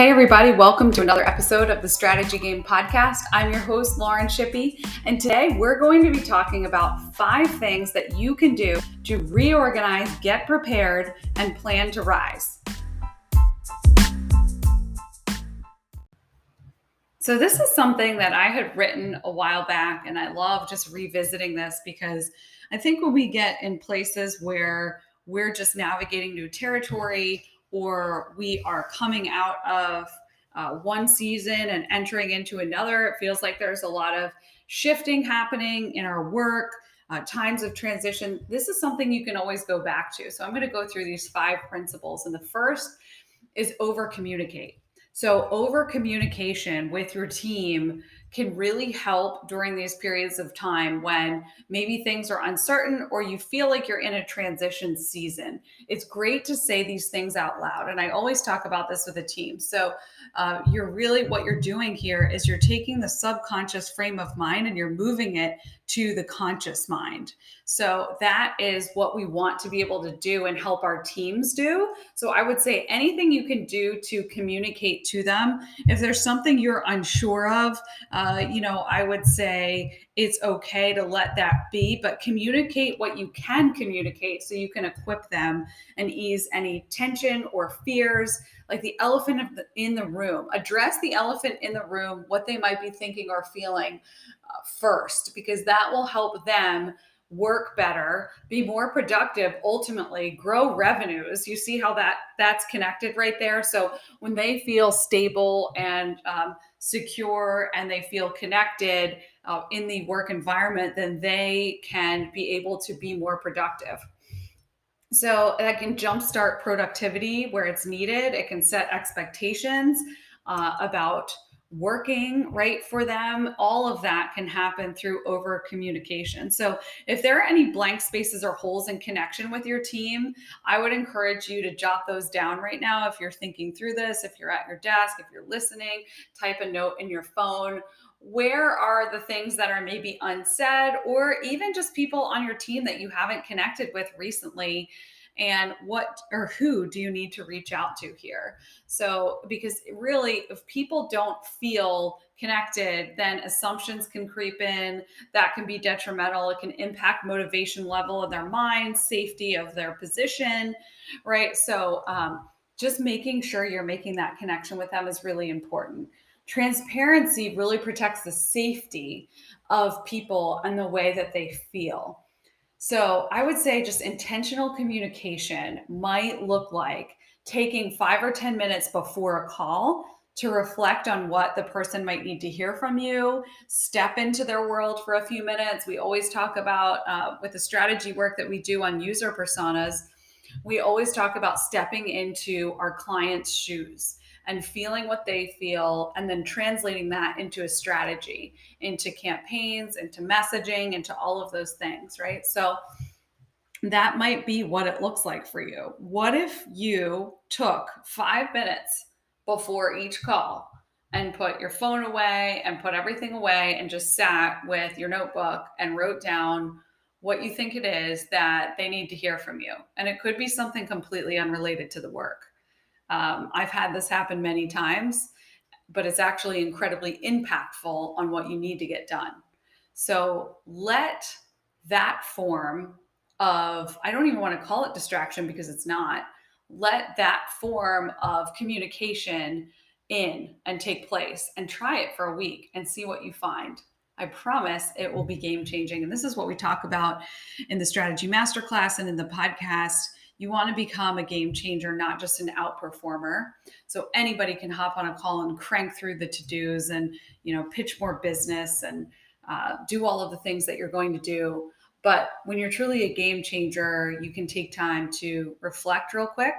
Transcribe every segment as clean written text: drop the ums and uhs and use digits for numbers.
Hey, everybody, welcome to another episode of the Strategy Game Podcast. I'm your host, Lauren Shippey, and today we're going to be talking about 5 things that you can do to reorganize, get prepared, and plan to rise. So this is something that I had written a while back, and I love just revisiting this because I think when we get in places where we're just navigating new territory or we are coming out of one season and entering into another, it feels like there's a lot of shifting happening in our work, times of transition. This is something you can always go back to. So I'm going to go through these 5 principles. And the first is over communicate. So over communication with your team can really help during these periods of time when maybe things are uncertain or you feel like you're in a transition season. It's great to say these things out loud. And I always talk about this with a team. So what you're doing here is you're taking the subconscious frame of mind and you're moving it to the conscious mind. So that is what we want to be able to do and help our teams do. So I would say anything you can do to communicate to them. If there's something you're unsure of, I would say it's okay to let that be, but communicate what you can communicate so you can equip them and ease any tension or fears. Like the elephant in the room, address the elephant in the room, what they might be thinking or feeling first, because that will help them work better, be more productive, ultimately grow revenues. You see how that's connected right there. So when they feel stable and secure and they feel connected in the work environment, then they can be able to be more productive. So that can jumpstart productivity where it's needed. It can set expectations about working right for them. All of that can happen through over communication. So if there are any blank spaces or holes in connection with your team, I would encourage you to jot those down right now. If you're thinking through this, if you're at your desk, if you're listening, type a note in your phone. Where are the things that are maybe unsaid, or even just people on your team that you haven't connected with recently? And what or who do you need to reach out to here? So, because really, if people don't feel connected, then assumptions can creep in. That can be detrimental. It can impact motivation level of their mind, safety of their position, right? So, just making sure you're making that connection with them is really important. Transparency really protects the safety of people and the way that they feel. So I would say just intentional communication might look like taking 5 or 10 minutes before a call to reflect on what the person might need to hear from you, step into their world for a few minutes. We always talk about with the strategy work that we do on user personas, we always talk about stepping into our clients' shoes and feeling what they feel, and then translating that into a strategy, into campaigns, into messaging, into all of those things, right? So that might be what it looks like for you. What if you took 5 minutes before each call and put your phone away and put everything away and just sat with your notebook and wrote down what you think it is that they need to hear from you? And it could be something completely unrelated to the work. I've had this happen many times, but it's actually incredibly impactful on what you need to get done. So let that form of, I don't even want to call it distraction because it's not, let that form of communication in and take place and try it for a week and see what you find. I promise it will be game changing. And this is what we talk about in the strategy masterclass and in the podcast. You want to become a game changer, not just an outperformer. So anybody can hop on a call and crank through the to-dos and, pitch more business and do all of the things that you're going to do. But when you're truly a game changer, you can take time to reflect real quick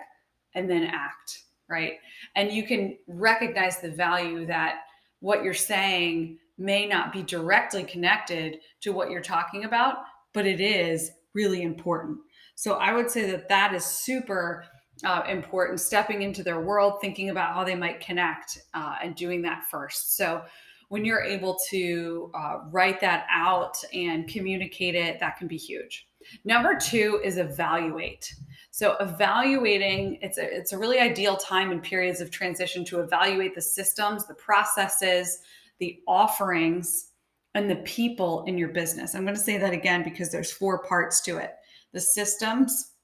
and then act, right? And you can recognize the value that what you're saying may not be directly connected to what you're talking about, but it is really important. So I would say that is super important, stepping into their world, thinking about how they might connect and doing that first. So when you're able to write that out and communicate it, that can be huge. Number two is evaluate. So evaluating, it's a really ideal time in periods of transition to evaluate the systems, the processes, the offerings, and the people in your business. I'm going to say that again because there's four parts to it: the systems,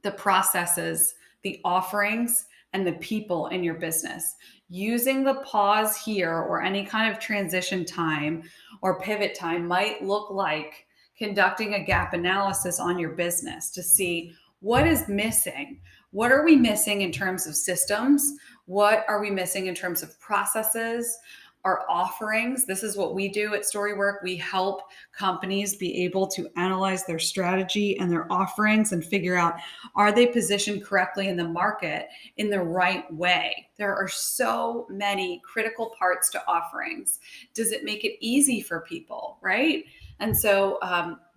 the processes, the offerings, and the people in your business. Using the pause here or any kind of transition time or pivot time might look like conducting a gap analysis on your business to see what is missing. What are we missing in terms of systems? What are we missing in terms of processes? Our offerings. This is what we do at Storywork. We help companies be able to analyze their strategy and their offerings and figure out, are they positioned correctly in the market in the right way? There are so many critical parts to offerings. Does it make it easy for people, right? And so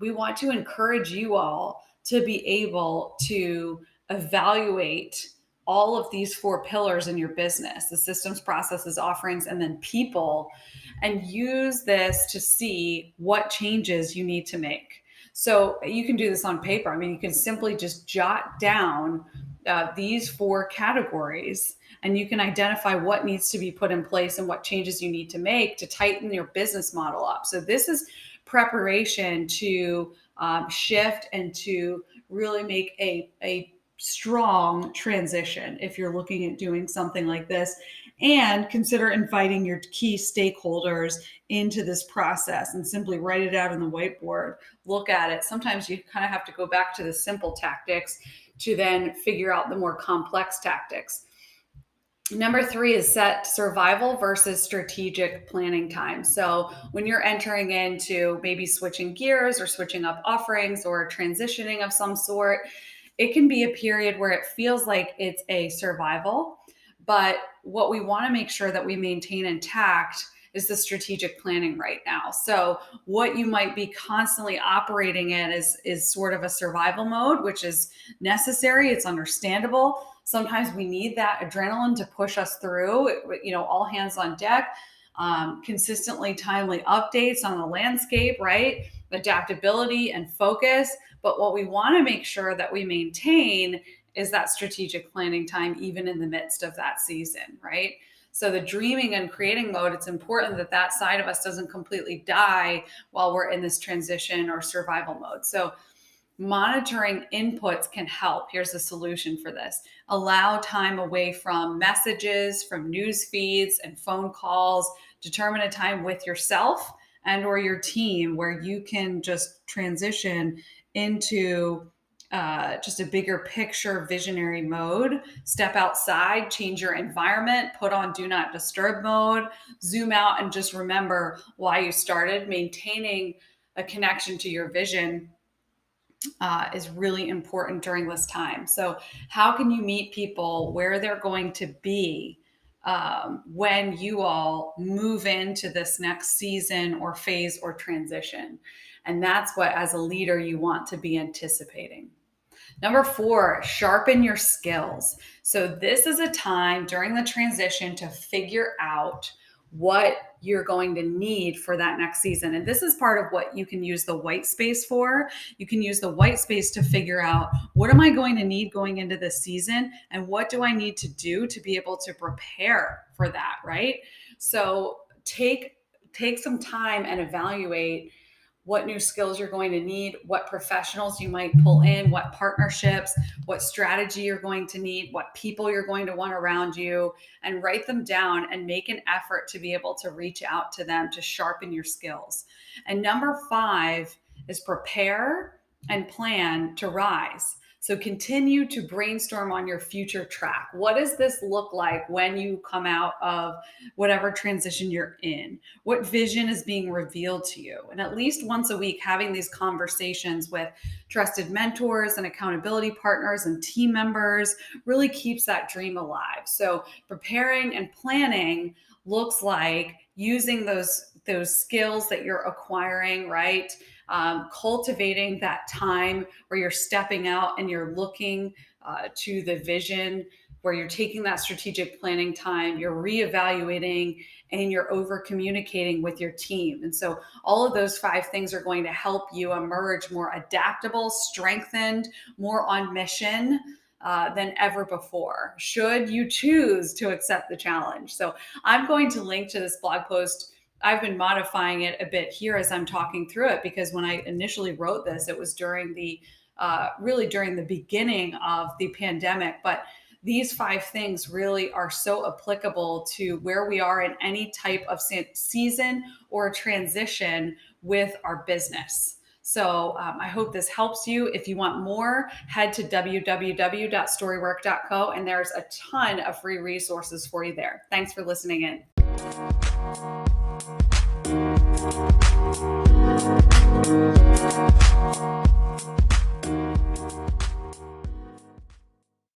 we want to encourage you all to be able to evaluate all of these four pillars in your business: the systems, processes, offerings, and then people, and use this to see what changes you need to make. So you can do this on paper. I mean, you can simply just jot down these four categories, and you can identify what needs to be put in place and what changes you need to make to tighten your business model up. So this is preparation to shift and to really make a strong transition if you're looking at doing something like this. And consider inviting your key stakeholders into this process and simply write it out on the whiteboard. Look at it. Sometimes you kind of have to go back to the simple tactics to then figure out the more complex tactics. Number three is set survival versus strategic planning time. So when you're entering into maybe switching gears or switching up offerings or transitioning of some sort, it can be a period where it feels like it's a survival. But what we want to make sure that we maintain intact is the strategic planning right now. So what you might be constantly operating in is sort of a survival mode, which is necessary. It's understandable. Sometimes we need that adrenaline to push us through, all hands on deck, consistently timely updates on the landscape, right? Adaptability and focus. But what we want to make sure that we maintain is that strategic planning time, even in the midst of that season, right? So the dreaming and creating mode, it's important that that side of us doesn't completely die while we're in this transition or survival mode. So monitoring inputs can help. Here's the solution for this: allow time away from messages, from news feeds and phone calls. Determine a time with yourself and or your team where you can just transition into just a bigger picture visionary mode. Step outside, change your environment, put on do not disturb mode, zoom out, and just remember why you started. Maintaining a connection to your vision is really important during this time. So how can you meet people where they're going to be when you all move into this next season or phase or transition? And that's what, as a leader, you want to be anticipating. Number four, sharpen your skills. So this is a time during the transition to figure out what you're going to need for that next season. And this is part of what you can use the white space for. You can use the white space to figure out, what am I going to need going into this season? And what do I need to do to be able to prepare for that, right? So take some time and evaluate what new skills you're going to need, what professionals you might pull in, what partnerships, what strategy you're going to need, what people you're going to want around you, and write them down and make an effort to be able to reach out to them to sharpen your skills. And number five is prepare and plan to rise. So continue to brainstorm on your future track. What does this look like when you come out of whatever transition you're in? What vision is being revealed to you? And at least once a week, having these conversations with trusted mentors and accountability partners and team members really keeps that dream alive. So preparing and planning looks like using those skills that you're acquiring, right? Cultivating that time where you're stepping out and you're looking to the vision where you're taking that strategic planning time, you're reevaluating, and you're over communicating with your team. And so all of those 5 things are going to help you emerge more adaptable, strengthened, more on mission than ever before, should you choose to accept the challenge. So I'm going to link to this blog post. I've been modifying it a bit here as I'm talking through it, because when I initially wrote this, it was during the really during the beginning of the pandemic. But these 5 things really are so applicable to where we are in any type of season or transition with our business. So I hope this helps you. If you want more, head to www.storywork.co, and there's a ton of free resources for you there. Thanks for listening in.